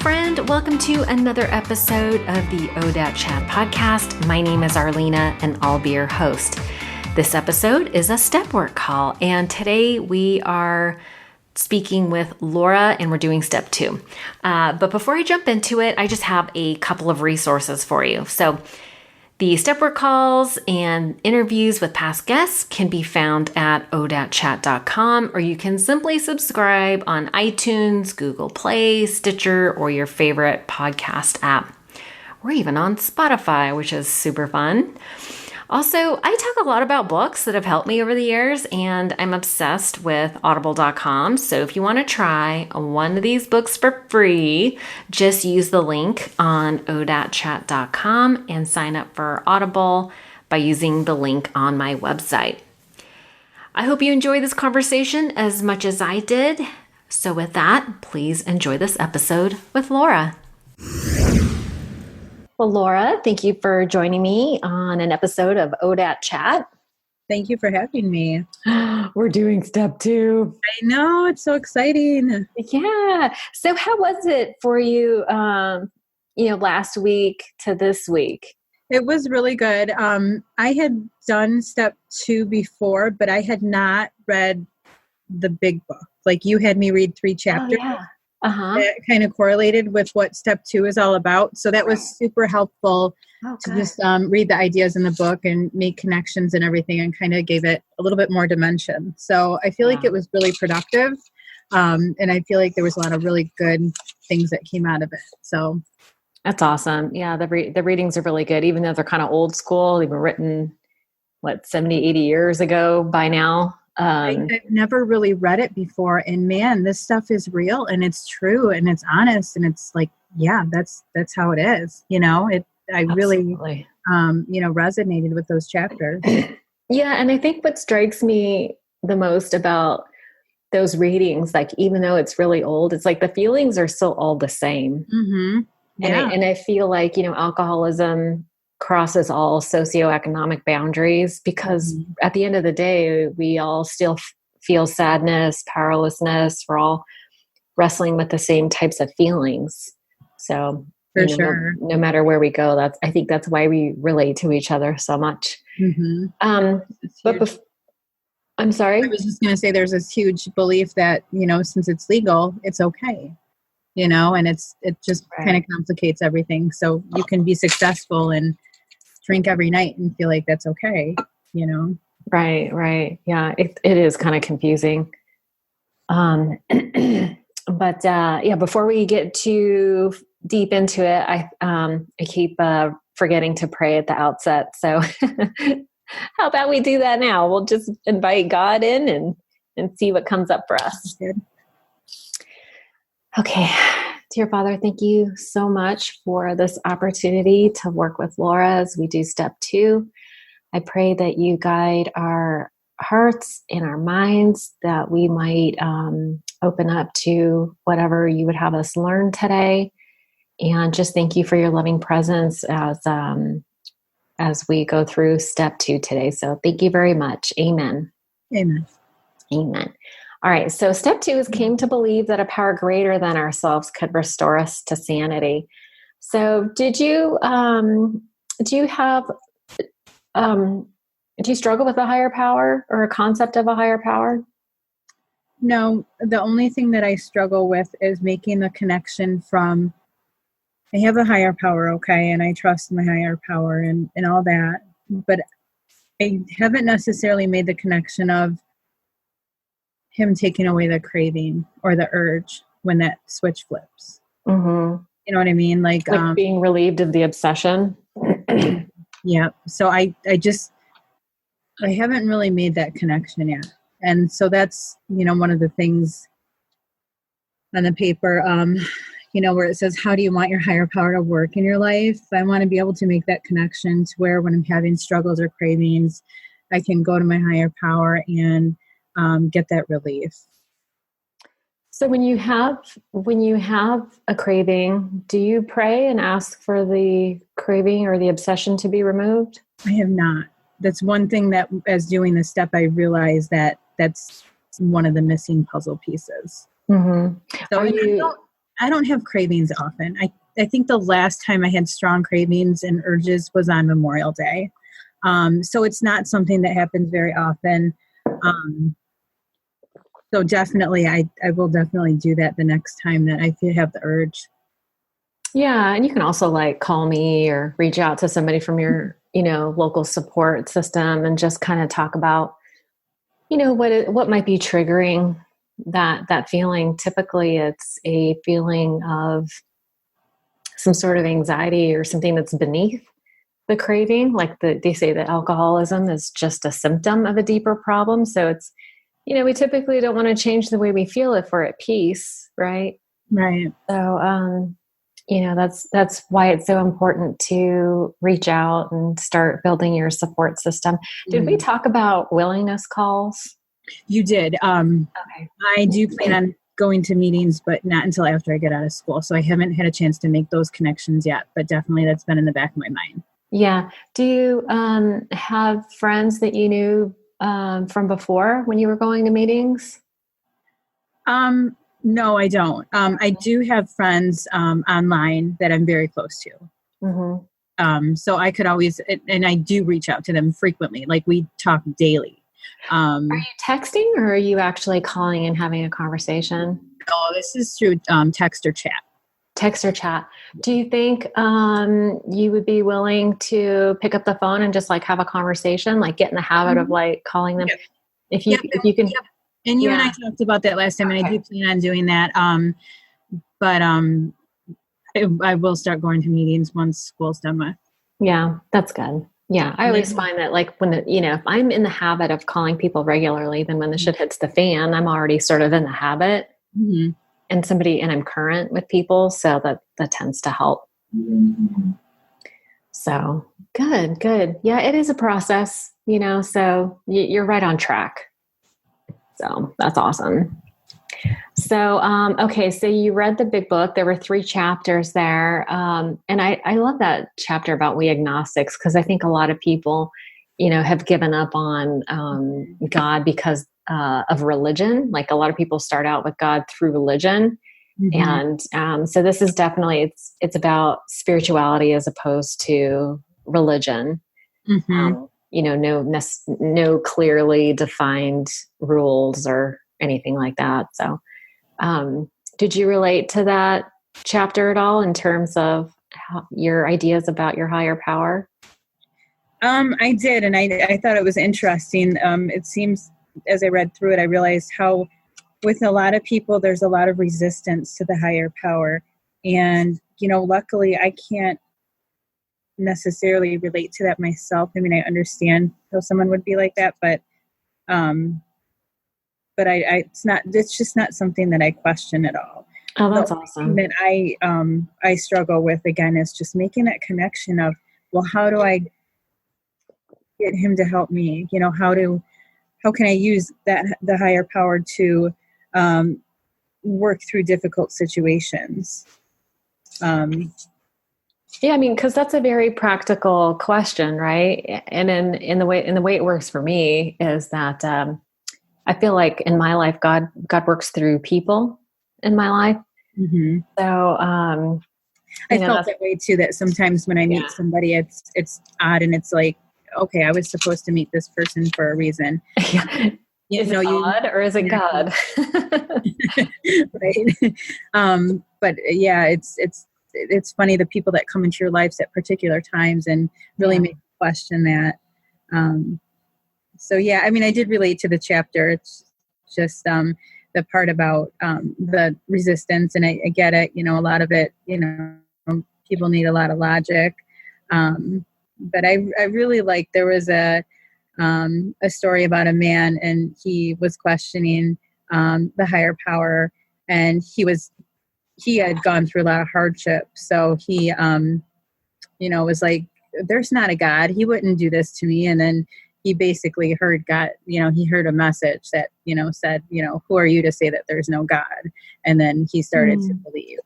friend. Welcome to another episode of the Untitled Chapter podcast. My name is Arlena, and I'll be your host. This episode is a step work call, and today we are speaking with Laura, and we're doing step 2. But before I jump into it, I just have a couple of resources for you. So the step work calls and interviews with past guests can be found at odatchat.com, or you can simply subscribe on iTunes, Google Play, Stitcher, or your favorite podcast app. We're even on Spotify, which is super fun. Also, I talk a lot about books that have helped me over the years, and I'm obsessed with audible.com. So if you want to try one of these books for free, just use the link on odatchat.com and sign up for Audible by using the link on my website. I hope you enjoy this conversation as much as I did. So with that, please enjoy this episode with Laura. Well, Laura, thank you for joining me on an episode of ODAT Chat. Thank you for having me. We're doing step 2. I know, it's so exciting. Yeah. So how was it for you, last week to this week? It was really good. I had done step 2 before, but I had not read the big book. Like you had me read 3 chapters. Oh, yeah. Uh-huh. That kind of correlated with what step 2 is all about. So that was super helpful to just read the ideas in the book and make connections and everything, and kind of gave it a little bit more dimension. So I feel like it was really productive. And I feel like there was a lot of really good things that came out of it. So that's awesome. Yeah. The readings are really good, even though they're kind of old school. They were written, 70, 80 years ago by now. I've never really read it before, and man, this stuff is real and it's true and it's honest, and it's like, yeah, that's how it is. I really, resonated with those chapters. Yeah. And I think what strikes me the most about those readings, like, even though it's really old, it's like the feelings are still all the same. Mm-hmm. Yeah. And I feel like, alcoholism crosses all socioeconomic boundaries, because at the end of the day, we all still feel sadness, powerlessness. We're all wrestling with the same types of feelings. So for sure, no matter where we go, I think that's why we relate to each other so much. Mm-hmm. I'm sorry. I was just going to say, there's this huge belief that, since it's legal, it's okay, and it just kind of complicates everything. So you can be successful and drink every night and feel like that's okay, Right. Yeah. It is kind of confusing. But before we get too deep into it, I keep forgetting to pray at the outset. So how about we do that now? We'll just invite God in and see what comes up for us. Good. Okay. Dear Father, thank you so much for this opportunity to work with Laura as we do step 2. I pray that you guide our hearts and our minds, that we might open up to whatever you would have us learn today. And just thank you for your loving presence as we go through step 2 today. So thank you very much. Amen. Amen. Amen. All right. So step 2 is came to believe that a power greater than ourselves could restore us to sanity. So do you struggle with a higher power or a concept of a higher power? No, the only thing that I struggle with is making the connection from, I have a higher power, okay, and I trust my higher power and all that, but I haven't necessarily made the connection of him taking away the craving or the urge when that switch flips. Mm-hmm. You know what I mean? Like being relieved of the obsession. Yeah. So I haven't really made that connection yet. And so that's, one of the things on the paper, where it says, how do you want your higher power to work in your life? I want to be able to make that connection to where when I'm having struggles or cravings, I can go to my higher power and get that relief. So when you have a craving, do you pray and ask for the craving or the obsession to be removed? I have not. That's one thing that, as doing this step, I realized that that's one of the missing puzzle pieces. Mm-hmm. So I don't have cravings often. I think the last time I had strong cravings and urges was on Memorial Day. So it's not something that happens very often. So definitely, I will definitely do that the next time that I have the urge. Yeah. And you can also like call me or reach out to somebody from your, local support system and just kind of talk about, what might be triggering that feeling. Typically it's a feeling of some sort of anxiety or something that's beneath the craving. Like they say that alcoholism is just a symptom of a deeper problem. So it's, we typically don't want to change the way we feel if we're at peace. Right. Right. So, that's why it's so important to reach out and start building your support system. Did we talk about willingness calls? You did. Okay. I do plan on going to meetings, but not until after I get out of school. So I haven't had a chance to make those connections yet, but definitely that's been in the back of my mind. Yeah. Do you have friends that you knew from before when you were going to meetings? No, I don't. I do have friends online that I'm very close to. Mm-hmm. So I could always, and I do reach out to them frequently. Like we talk daily. Are you texting or are you actually calling and having a conversation? Oh, this is through text or chat. Text or chat. Do you think you would be willing to pick up the phone and just like have a conversation, like get in the habit of like calling them? Yep. If you can. Yep. And you and I talked about that last time, and I do plan on doing that. But I will start going to meetings once school's done with. Yeah, that's good. Yeah, I always find that like when if I'm in the habit of calling people regularly, then when the shit hits the fan, I'm already sort of in the habit, and I'm current with people, so that tends to help. Mm-hmm. So good. Yeah, it is a process, So you're right on track. So that's awesome. So, okay. So you read the big book. There were 3 chapters there. And I love that chapter about we agnostics, because I think a lot of people, have given up on God because of religion. Like a lot of people start out with God through religion. Mm-hmm. And so this is definitely, it's about spirituality as opposed to religion. Mm-hmm. No clearly defined rules or anything like that. So, did you relate to that chapter at all in terms of your ideas about your higher power? I did. And I thought it was interesting. It seems as I read through it, I realized how with a lot of people, there's a lot of resistance to the higher power. And, luckily I can't necessarily relate to that myself. I mean, I understand how someone would be like that, but it's just not something that I question at all. Oh, that's awesome. That I struggle with again is just making that connection of, well, how do I get him to help me? How can I use the higher power to work through difficult situations? Yeah, I mean, because that's a very practical question, right? And in the way it works for me is that I feel like in my life, God works through people in my life. Mm-hmm. So I felt that way too. That sometimes when I meet somebody, it's odd, and it's like, okay, I was supposed to meet this person for a reason. Yeah. Is it odd or is it God? Right. But yeah, it's funny the people that come into your lives at particular times and really make you question that. So yeah, I mean, I did relate to the chapter. It's just the part about the resistance, and I get it. A lot of it, people need a lot of logic. But I really there was a story about a man, and he was questioning the higher power, and he had gone through a lot of hardship. So he, was like, there's not a God. He wouldn't do this to me. And then he basically heard God, he heard a message that, said, who are you to say that there's no God? And then he started to believe.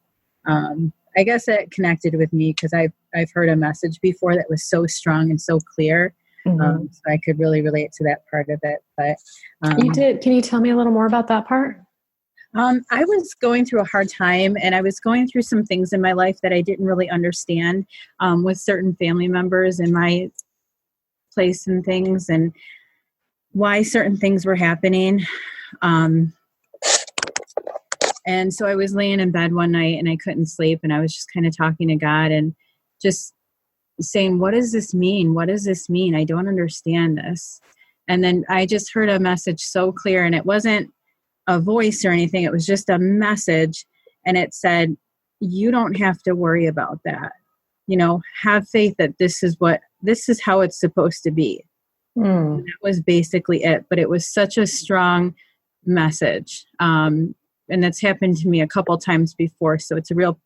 I guess it connected with me because I've heard a message before that was so strong and so clear. So I could really relate to that part of it. But you did. Can you tell me a little more about that part? I was going through a hard time, and I was going through some things in my life that I didn't really understand with certain family members in my place and things, and why certain things were happening. And so I was laying in bed one night and I couldn't sleep, and I was just kind of talking to God and just saying, what does this mean? What does this mean? I don't understand this. And then I just heard a message so clear, and it wasn't a voice or anything. It was just a message. And it said, you don't have to worry about that. Have faith that this is how it's supposed to be. That was basically it. But it was such a strong message. And that's happened to me a couple times before. So it's a real,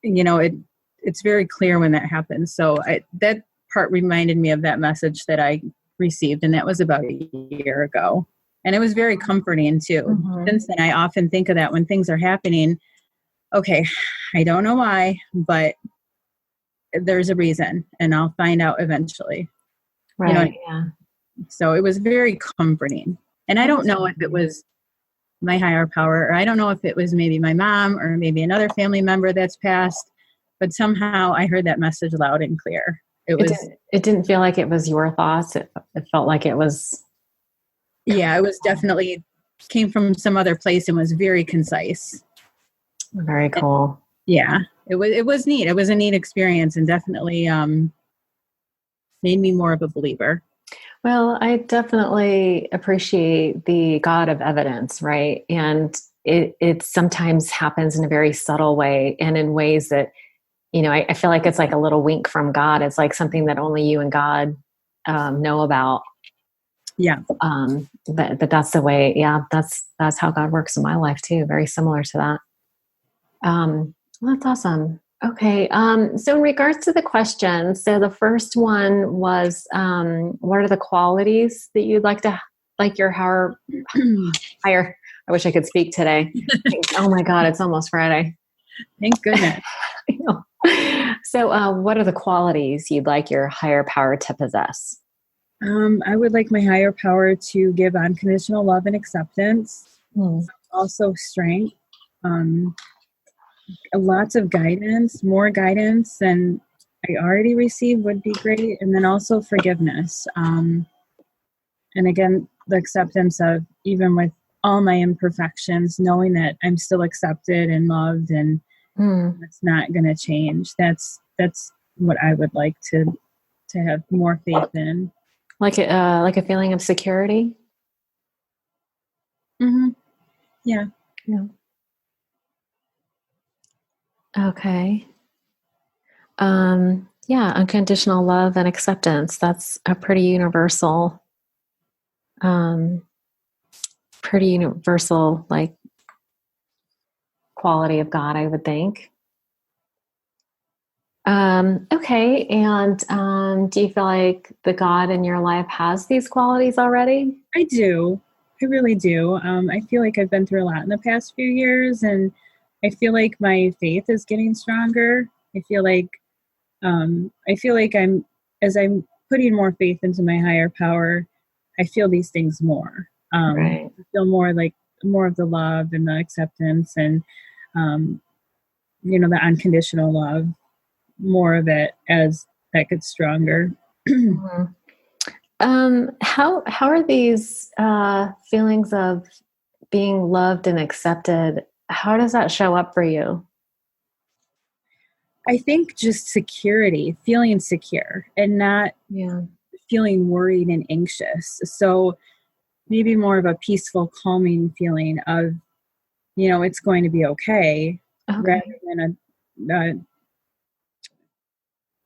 it's very clear when that happens. So that part reminded me of that message that I received, and that was about a year ago. And it was very comforting too. Mm-hmm. Since then, I often think of that when things are happening. Okay, I don't know why, but there's a reason, and I'll find out eventually. Right. Yeah. So it was very comforting. And I don't know if it was my higher power, or I don't know if it was maybe my mom or maybe another family member that's passed, but somehow I heard that message loud and clear. It didn't feel like it was your thoughts. It felt like it was. Yeah, it was definitely came from some other place and was very concise. Very cool. Yeah, it was neat. It was a neat experience, and definitely made me more of a believer. Well, I definitely appreciate the God of evidence, right? And it sometimes happens in a very subtle way, and in ways that, I feel like it's like a little wink from God. It's like something that only you and God know about. Yeah. But that's the way. Yeah, that's how God works in my life too. Very similar to that. Well, that's awesome. Okay. So in regards to the questions, so the first one was, what are the qualities that you'd like your higher, I wish I could speak today. Oh my God, it's almost Friday. Thank goodness. So, what are the qualities you'd like your higher power to possess? I would like my higher power to give unconditional love and acceptance. Also strength. Lots of guidance, more guidance than I already received would be great. And then also forgiveness. And again, the acceptance of, even with all my imperfections, knowing that I'm still accepted and loved, and that's not going to change. That's what I would like to have more faith in. Like a feeling of security? Mm-hmm. Yeah. Yeah. Okay. Yeah, unconditional love and acceptance. That's a pretty universal like quality of God, I would think. Okay. And do you feel like the God in your life has these qualities already? I do. I really do. I feel like I've been through a lot in the past few years, and I feel like my faith is getting stronger. I feel like as I'm putting more faith into my higher power, I feel these things more. Right. I feel more of the love and the acceptance, and the unconditional love, more of it as that gets stronger. Mm-hmm. How are these feelings of being loved and accepted? How does that show up for you? I think just security, feeling secure and not feeling worried and anxious. So maybe more of a peaceful, calming feeling of, it's going to be okay, rather than a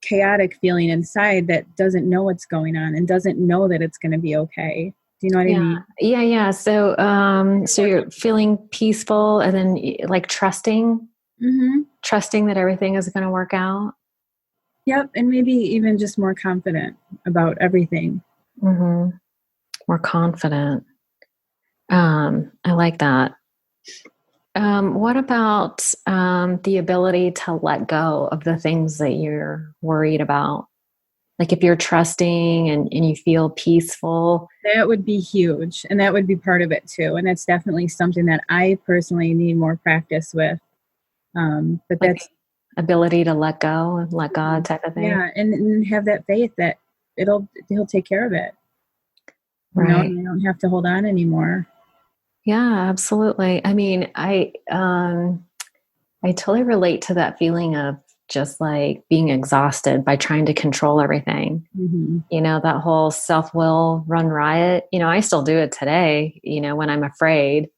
chaotic feeling inside that doesn't know what's going on and doesn't know that it's going to be okay. Do you know what I mean? Yeah. So, so you're feeling peaceful, and then like trusting that everything is going to work out. Yep. And maybe even just more confident about everything. Mm-hmm. More confident. I like that. What about the ability to let go of the things that you're worried about? Like if you're trusting and you feel peaceful. That would be huge. And that would be part of it too. And that's definitely something that I personally need more practice with. But Like that's ability to let go and let God type of thing. Yeah. And have that faith that he'll take care of it. Right. You don't have to hold on anymore. Yeah, absolutely. I mean, I totally relate to that feeling of just like being exhausted by trying to control everything. Mm-hmm. You know, that whole self-will run riot. You know, I still do it today, you know, when I'm afraid.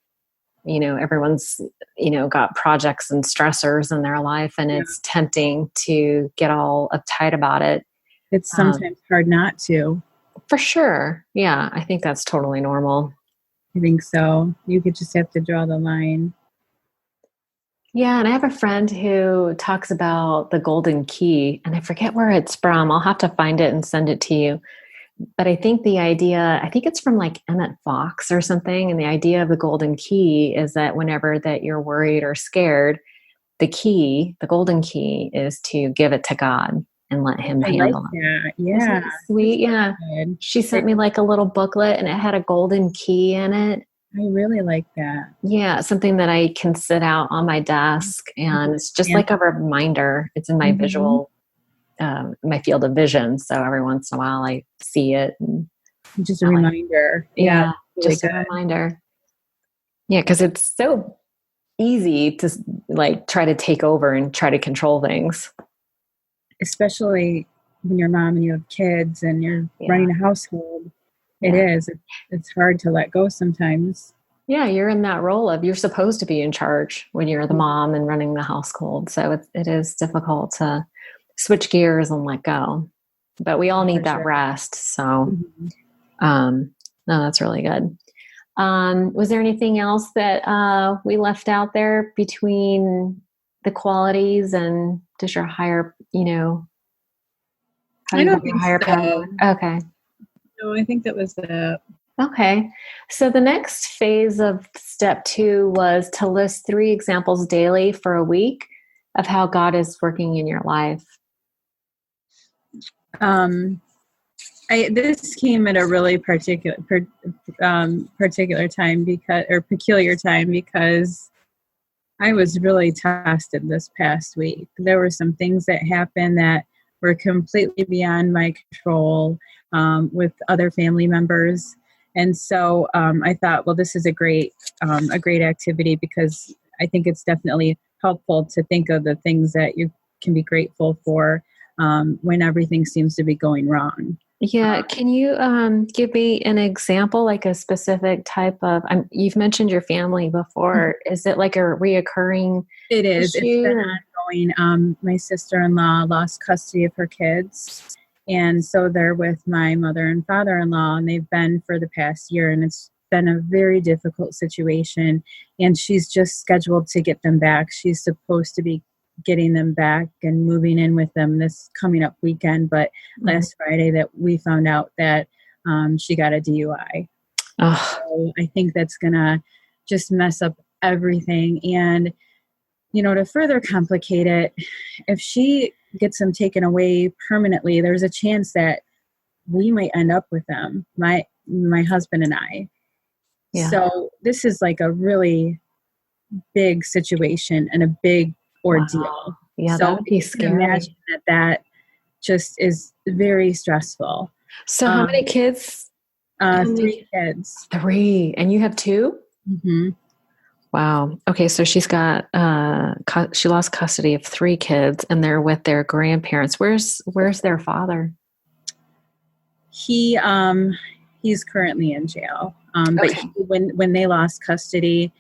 You know, everyone's, you know, got projects and stressors in their life, and it's tempting to get all uptight about it. It's sometimes hard not to. For sure. Yeah, I think that's totally normal. I think so. You could just have to draw the line. Yeah, and I have a friend who talks about the golden key, and I forget where it's from. I'll have to find it and send it to you. But I think I think it's from like Emmett Fox or something. And the idea of the golden key is that whenever that you're worried or scared, the golden key is to give it to God and let him handle it. Yeah. Isn't that sweet? Yeah. She sent me like a little booklet and it had a golden key in it. I really like that. Yeah. Something that I can sit out on my desk, and it's just like a reminder. It's in my visual my field of vision. So every once in a while I see it. And just a reminder. Yeah. Really Just a reminder. Yeah. Cause it's so easy to like try to take over and try to control things. Especially when you're a mom and you have kids and you're running a household. It's hard to let go sometimes. Yeah. You're in that role of, you're supposed to be in charge when you're the mom and running the household. So it is difficult to switch gears and let go, but we all need that rest. So, no, that's really good. Was there anything else that we left out there between the qualities and does your higher, you know, I don't think higher so. power? Okay. No, I think that was it. Okay. So the next phase of step 2 was to list 3 examples daily for a week of how God is working in your life. This came at a really peculiar time because I was really tested this past week. There were some things that happened that were completely beyond my control with other family members. And so I thought, well, this is a great activity because I think it's definitely helpful to think of the things that you can be grateful for when everything seems to be going wrong. Yeah. Can you give me an example, like a specific type of, you've mentioned your family before. Is it like a reoccurring It is. issue? It's been ongoing. My sister-in-law lost custody of her kids. And so they're with my mother and father-in-law, and they've been for the past year. And it's been a very difficult situation. And she's just scheduled to get them back. She's supposed to be getting them back and moving in with them this coming up weekend. But last Friday that we found out that she got a DUI. So I think that's going to just mess up everything. And, you know, to further complicate it, if she gets them taken away permanently, there's a chance that we might end up with them, my husband and I. Yeah. So this is like a really big situation and a big ordeal. Wow. Yeah, so that would be scary. Imagine that just is very stressful. So how many kids? 3 kids. 3, and you have 2? Mm-hmm. Wow. Okay, so she's got she lost custody of 3 kids, and they're with their grandparents. Where's their father? He's currently in jail. But when they lost custody,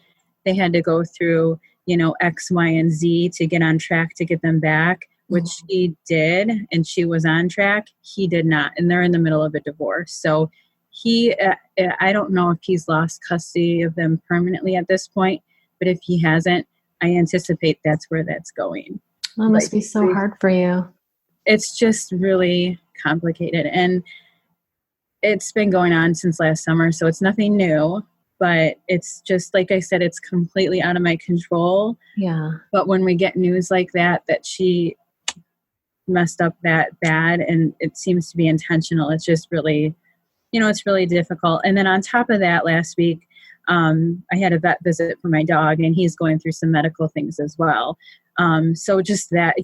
they had to go through, you know, X, Y, and Z to get on track to get them back, which he did, and she was on track. He did not, and they're in the middle of a divorce. So I don't know if he's lost custody of them permanently at this point, but if he hasn't, I anticipate that's where that's going. Well, it must be so hard for you. It's just really complicated, and it's been going on since last summer, so it's nothing new. But it's just, like I said, it's completely out of my control. Yeah. But when we get news like that she messed up that bad, and it seems to be intentional. It's just really, it's really difficult. And then on top of that, last week, I had a vet visit for my dog, and he's going through some medical things as well. So just that,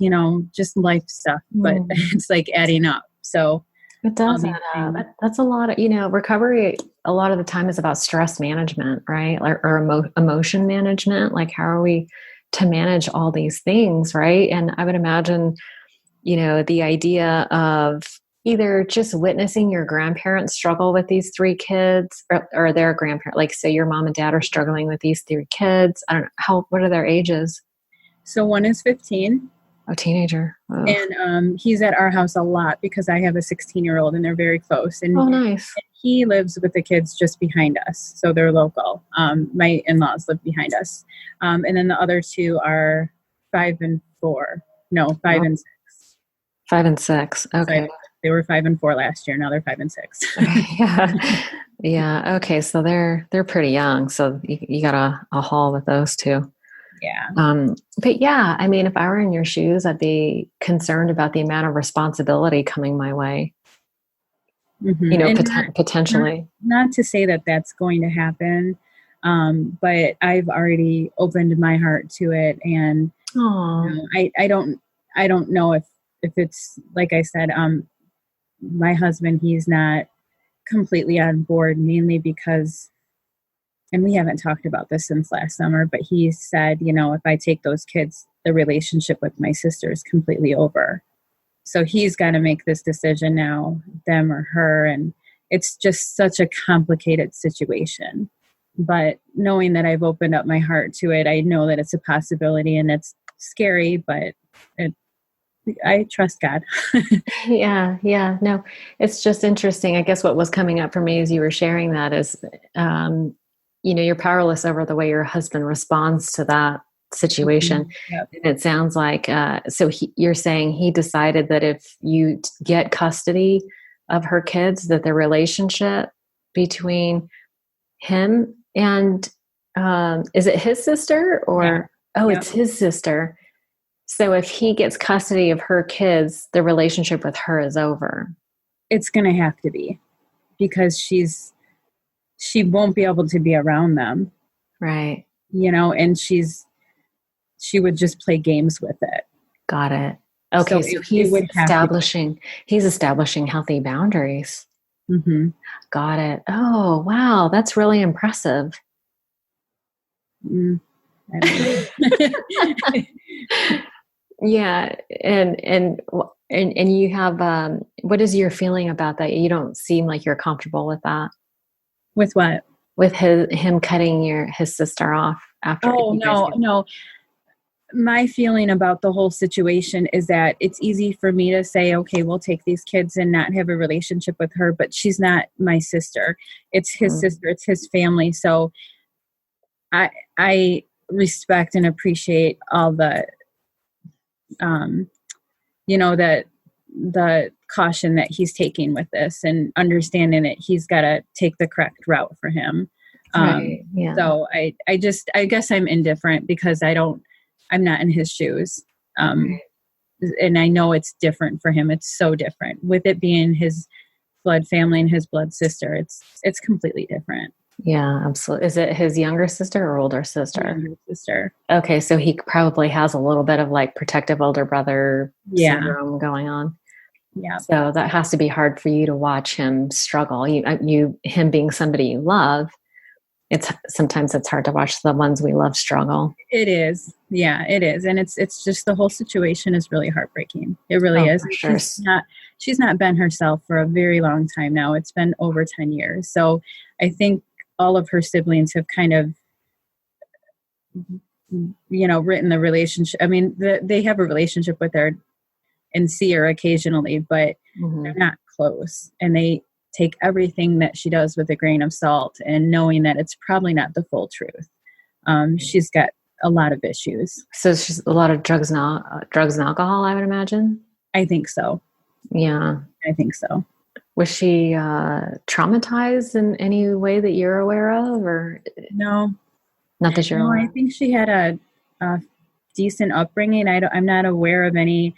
just life stuff, but it's like adding up. So it does add up. That's a lot of, recovery a lot of the time is about stress management, right? Or emotion management. Like, how are we to manage all these things, right? And I would imagine, the idea of either just witnessing your grandparents struggle with these three kids or their grandparent, like say your mom and dad are struggling with these three kids. I don't know what are their ages? So one is 15. A teenager. Oh. And he's at our house a lot because I have a 16-year-old and they're very close. And, nice. And he lives with the kids just behind us. So they're local. My in-laws live behind us. And then the other two are 5 and 4. No, 5 and 6. 5 and 6. Okay. They were 5 and 4 last year. Now they're 5 and 6. Yeah. Yeah. Okay. So they're pretty young. So you got a haul with those two. Yeah. But yeah, I mean, if I were in your shoes, I'd be concerned about the amount of responsibility coming my way. Mm-hmm. Potentially. Not to say that that's going to happen, but I've already opened my heart to it, and I don't know if it's like I said. My husband, he's not completely on board, mainly because. And we haven't talked about this since last summer, but he said, if I take those kids, the relationship with my sister is completely over. So he's got to make this decision now, them or her. And it's just such a complicated situation. But knowing that I've opened up my heart to it, I know that it's a possibility, and it's scary, but I trust God. Yeah. No, it's just interesting. I guess what was coming up for me as you were sharing that is, you're powerless over the way your husband responds to that situation. Mm-hmm. Yep. And it sounds like, you're saying he decided that if you get custody of her kids, that the relationship between him and, is it his sister or, yeah. Oh, yep. It's his sister. So if he gets custody of her kids, the relationship with her is over. It's going to have to be, because she won't be able to be around them. Right. And she would just play games with it. Got it. Okay. So he's establishing healthy boundaries. Mm-hmm. Got it. Oh, wow. That's really impressive. Yeah. And you have, what is your feeling about that? You don't seem like you're comfortable with that. With what? With him cutting his sister off after. Oh, no. My feeling about the whole situation is that it's easy for me to say, okay, we'll take these kids and not have a relationship with her, but she's not my sister. It's his sister. It's his family. So I respect and appreciate all the, the caution that he's taking with this, and understanding that he's got to take the correct route for him. Right. Yeah. So I guess I'm indifferent because I'm not in his shoes. And I know it's different for him. It's so different with it being his blood family and his blood sister. It's completely different. Yeah, absolutely. Is it his younger sister or older sister? Younger sister. Okay. So he probably has a little bit of like protective older brother syndrome going on. Yeah. So that has to be hard for you to watch him struggle. Him being somebody you love, sometimes it's hard to watch the ones we love struggle. It is. Yeah, it is. And it's just, the whole situation is really heartbreaking. It really is. For sure. She's not been herself for a very long time now. It's been over 10 years. So I think all of her siblings have kind of, written the relationship. I mean, they have a relationship with her and see her occasionally, but they're not close. And they take everything that she does with a grain of salt, and knowing that it's probably not the full truth. She's got a lot of issues. So she's a lot of drugs and alcohol, I would imagine. I think so. Yeah. I think so. Was she traumatized in any way that you're aware of, or no? Not that you're aware. I think she had a decent upbringing. I'm not aware of any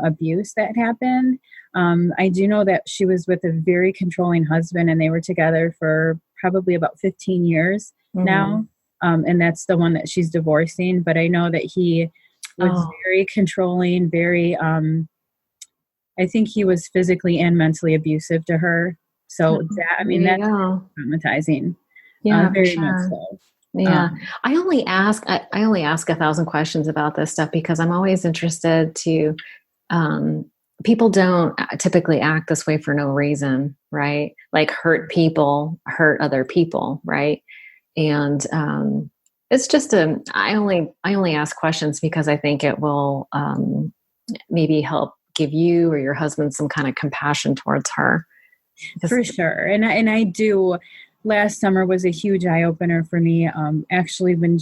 abuse that happened. I do know that she was with a very controlling husband, and they were together for probably about 15 years now. And that's the one that she's divorcing. But I know that he was very controlling, very, I think he was physically and mentally abusive to her. So that's traumatizing. Yeah, very much so. Yeah. I only ask 1,000 questions about this stuff because I'm always interested to, people don't typically act this way for no reason, right? Like hurt people, hurt other people, right? And, it's just I only ask questions because I think it will, maybe help give you or your husband some kind of compassion towards her. For sure. And I do. Last summer was a huge eye opener for me. Actually, when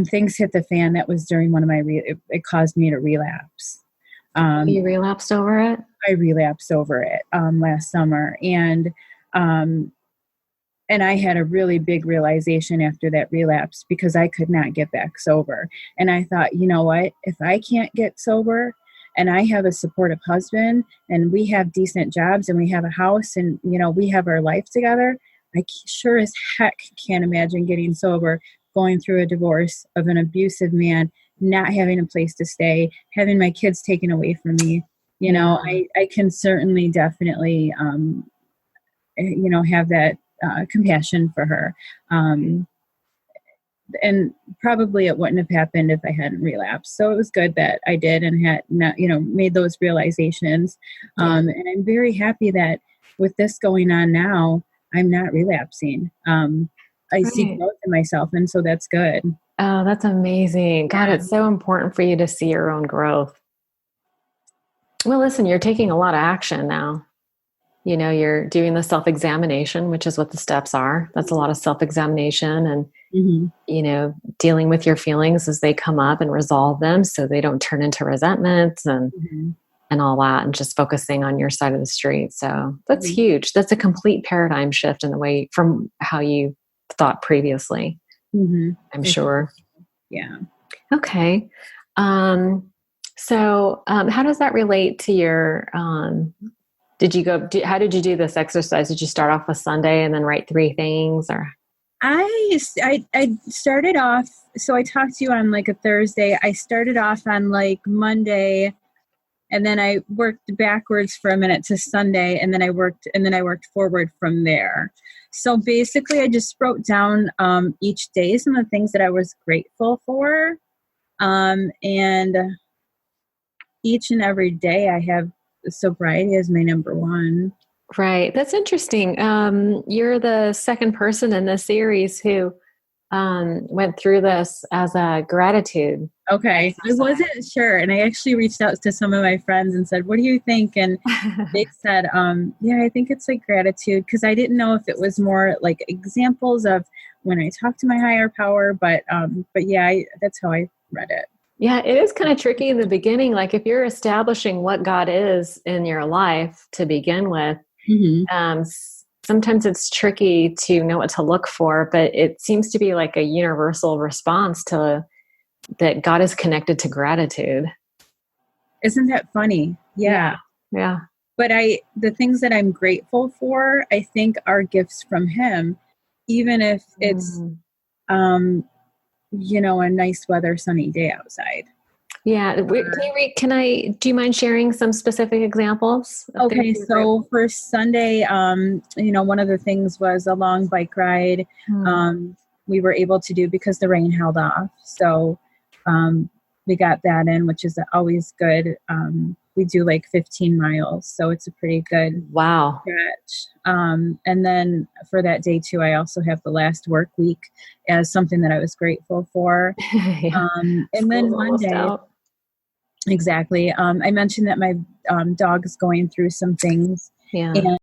things hit the fan, that was during one of my, it caused me to relapse. You relapsed over it? I relapsed over it last summer. And I had a really big realization after that relapse because I could not get back sober. And I thought, you know what, if I can't get sober and I have a supportive husband and we have decent jobs and we have a house and, we have our life together, I sure as heck can't imagine getting sober, going through a divorce of an abusive man, not having a place to stay, having my kids taken away from me. I can certainly definitely, have that compassion for her. And probably it wouldn't have happened if I hadn't relapsed. So it was good that I did and had not, made those realizations. And I'm very happy that with this going on now, I'm not relapsing. I see growth in myself. And so that's good. Oh, that's amazing. God, it's so important for you to see your own growth. Well, listen, you're taking a lot of action now. You're doing the self-examination, which is what the steps are. That's a lot of self-examination and, dealing with your feelings as they come up and resolve them so they don't turn into resentments and all that, and just focusing on your side of the street. So that's huge. That's a complete paradigm shift in the way from how you thought previously. I'm sure. Yeah. Okay. So how does that relate to your, how did you do this exercise? Did you start off with Sunday and then write 3 things, or? I started off, so I talked to you on like a Thursday. I started off on like Monday, and then I worked backwards for a minute to Sunday, and then I worked forward from there. So basically I just wrote down each day some of the things that I was grateful for. And each and every day I have sobriety as my number one. Right. That's interesting. You're the second person in this series who went through this as a gratitude. Okay. Exercise. I wasn't sure. And I actually reached out to some of my friends and said, what do you think? And they said, I think it's like gratitude, because I didn't know if it was more like examples of when I talk to my higher power. But that's how I read it. Yeah, it is kind of tricky in the beginning. Like if you're establishing what God is in your life to begin with, sometimes it's tricky to know what to look for, but it seems to be like a universal response to that God is connected to gratitude. Isn't that funny? Yeah. But the things that I'm grateful for, I think are gifts from Him, even if it's, a nice weather, sunny day outside. Yeah. Do you mind sharing some specific examples? Okay. So for Sunday, one of the things was a long bike ride. We were able to do because the rain held off. So, we got that in, which is always good. We do like 15 miles. So it's a pretty good stretch. And then for that day too, I also have the last work week as something that I was grateful for. And then Monday, exactly. I mentioned that my dog is going through some things. Yeah. And